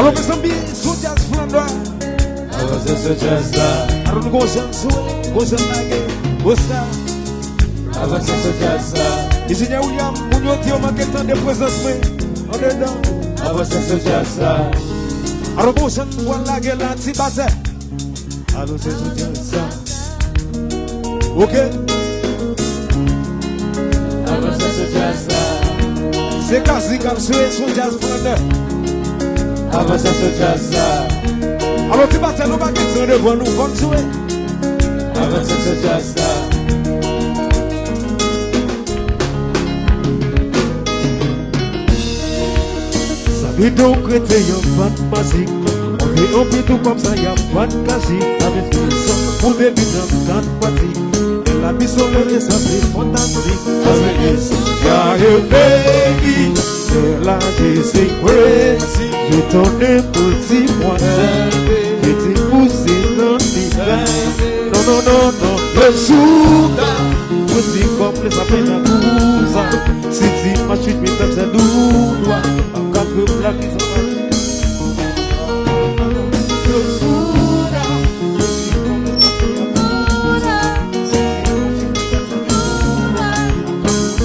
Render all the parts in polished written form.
Alors mes amis, sous jazz Flandre. Alors c'est ce jazz là. Alors nous gauchons jouer, gauchons laguer, gauchons. Alors c'est ce jazz là. Ingénieur William, mon yoti au manqué temps de présence, mais on est dedans. Alors c'est ce jazz là. Alors gauchons, voilà laguer la tibate. Alors c'est ce jazz là. Ok? Alors c'est ce jazz là. C'est quasi comme jouer sous jazz Flandre. Alors c'est ce jazz là. Alors tu battes nos baguettes sur le bon nous vont jouer. Alors c'est ce jazz là. Ça veut donc que t'es un fan magique. On est un peu tout comme ça, y'a pas de casier. Avec une son, on est bien dans le parti. Et la mission est ça, c'est fantastique. Avec une son, y'a un baby. Et là, j'ai c'est crazy. J'ai tourné pour le petit moyen. Et t'es poussé dans l'hiver. Non, non, non, non. Le souda. Aussi comme les appels à Gouza. Si tu m'as chuté, mais comme ça, nous doit. En quatre plaques, ils ont pas. Le souda. Aussi comme les appels à Gouza. Si tu m'as chuté, mais comme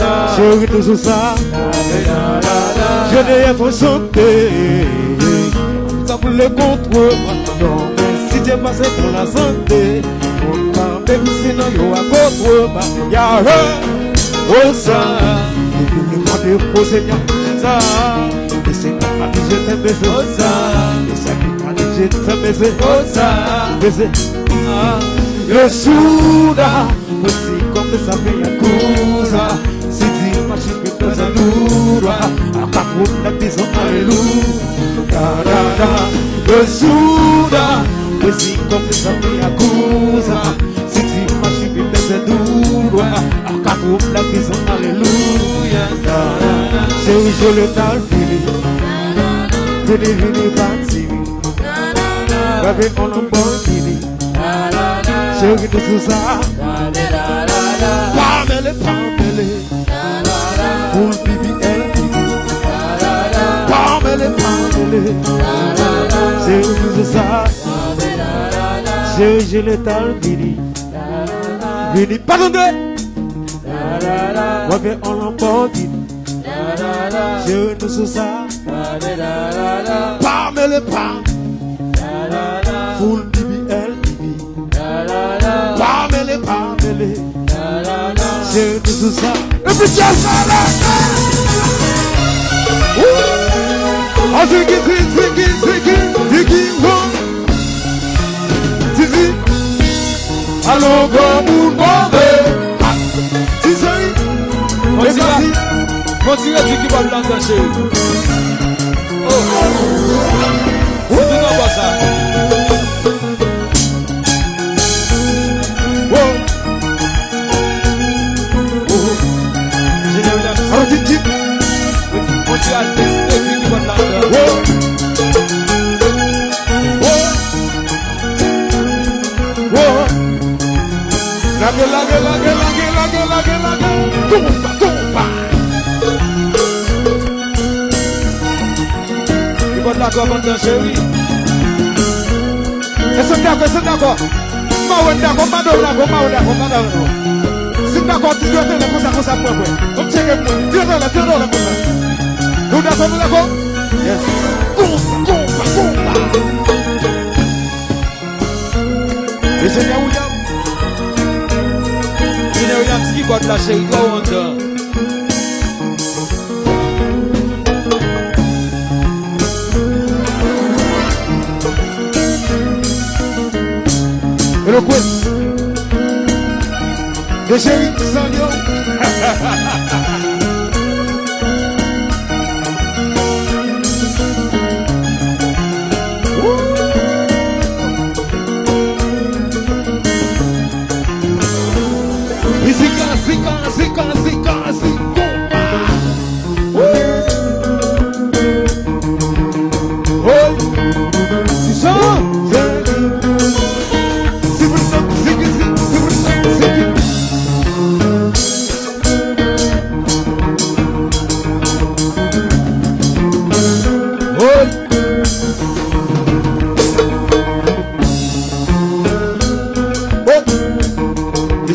ça, je ris toujours ça. Je n'ai pas chanter. Ça pour le contre. Non, mais si Dieu passe pour la santé, on va même sinon il y a contre. Il y a un ça. Et puis le monde est posé bien ça. Et c'est pas que je t'aime baiser. Et c'est pas que je t'aime baiser. Baiser. Le souda. Aussi comme ça fait un coup ça. Si tu m'as chuté dans un lourd, à capot la maison, alléluia. Le souda, aussi comme ça fait un coup ça. Si tu m'as chuté dans un lourd, à capot la maison, alléluia. Chérie, je le talfili, vini bâti, avec mon nom fini. Chérie, tout ça. Pamele, Pamele, full BBL, Pamele, Pamele, c'est tout ça. Je le tal, Vini, Vini, pardon, ouais, on l'emporte, je tout ça. Pamele, Pamele, full BBL, Pamele, Pamele. C'est tout ça. Et puis tiens ça là. Ah ziki ziki ziki ziki wow. Zizi. Allons go pour mauvais. Zizi. Continue à dire qu'il va l'entendre. Oh. C'est tout dans ça. D'accord, maintenant, chérie. Est-ce que d'accord, c'est d'accord. D'accord, c'est d'accord, tu dois tenir comme ça, comme ça, pour moi. Comme tu es là, comme ça. Nous d'accord? Yes. Compa. Et Ingénieur William. Ingénieur William, ce qui va te lâcher, il doit entendre. Et le quiz de Chéri Sanyo. Zika. Si ça, si vous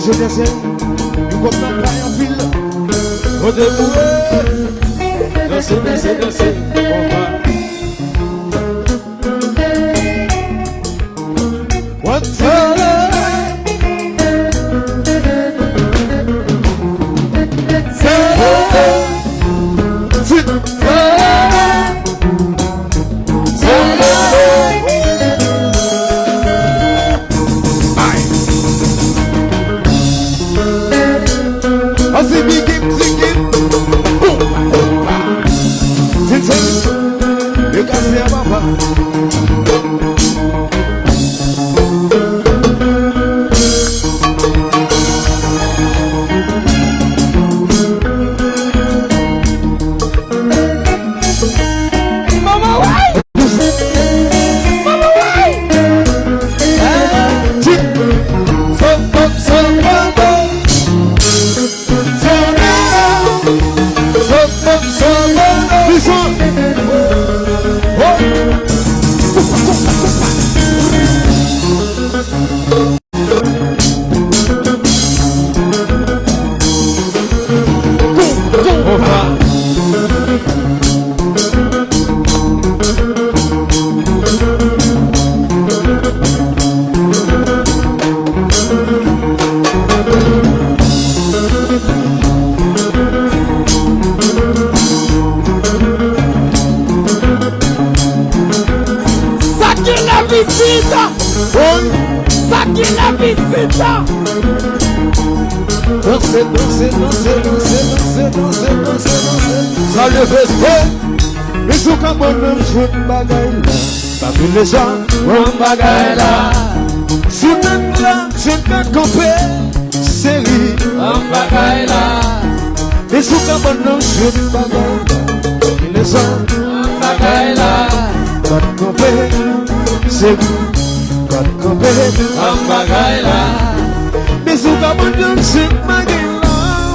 je danse, nous comme dans la en ville. On debout, danser, danser, danser, on va. What's up? Les gens, on bagaille là. Si même là, je peux camper, série, on bagaille là. Et sous la bonne nom, je bagaille là. Les gens, on bagaille là. Quand camper, série, quand camper, on bagaille là. Et sous la bonne nom, je bagaille là.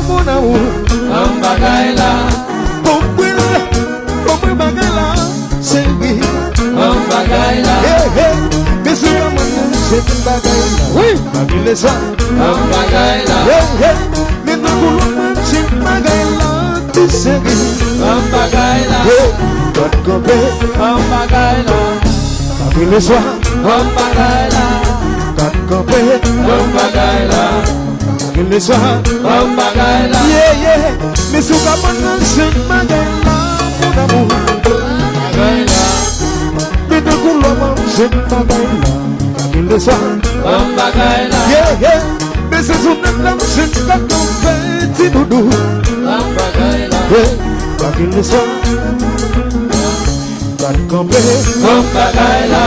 Mon amour, on bagaille là. Pour bagaille là, série. On bagaille là, mais c'est pas moi c'est bagaille là. Oui, bagaille les gens. On bagaille là, mais non pour c'est bagaille là. Tu sais on bagaille là, quand compé. On bagaille là, bagaille les gens. On bagaille là, quand compé. On bagaille là, bagaille les gens. On bagaille là, mais c'est pas moi c'est bagaille là. Mon amour, bagaille là. Je bagaille là, bagaille les gens, on bagaille là, mais c'est son âme, je ne pas tomber, petit doudou, on bagaille là, bagaille les gens, bagaille campé, on bagaille là,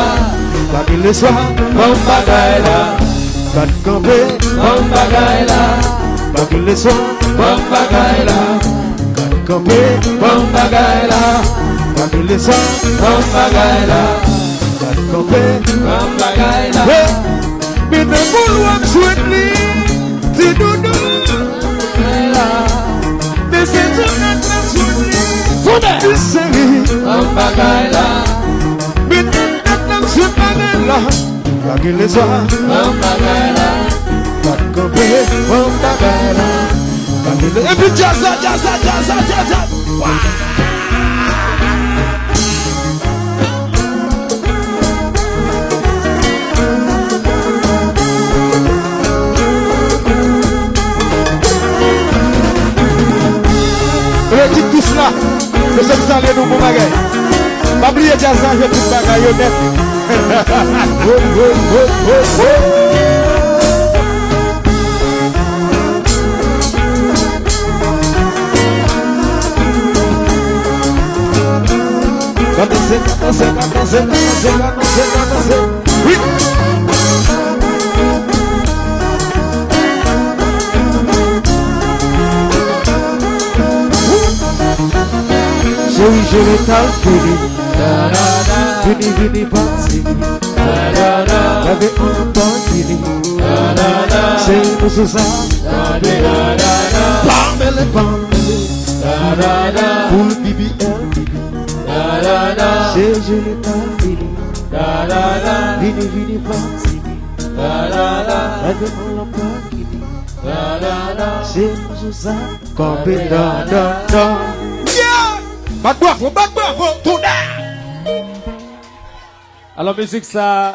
bagaille les gens, on bagaille là, bagaille campé, on bagaille là, bagaille les gens, on bagaille là, bagaille campé, on bagaille là, bagaille les gens, on bagaille là. On bagaille là. Mais ne vouloir souhaiter, c'est doudou. Mais c'est tout notre souhaiter. Tu sais, on bagaille là. Mais notre souhaiter là. Bagaille les soirs. On bagaille là. Bagaille, on bagaille là. Et puis jazz. Dit tous là, nous sommes allés nous pour bagaille. Pas oublier jazz, je tout bagaille honnête. Danser. Oui. Je vais calculer. vini parti. Avec un banquier. C'est pour ça. Pamela, Pamela. Full BBL. C'est je l'ai pas fini. Vini parti. Avec un banquier. C'est pour ça. Comme da. Back bravo, tout là. Alors musique ça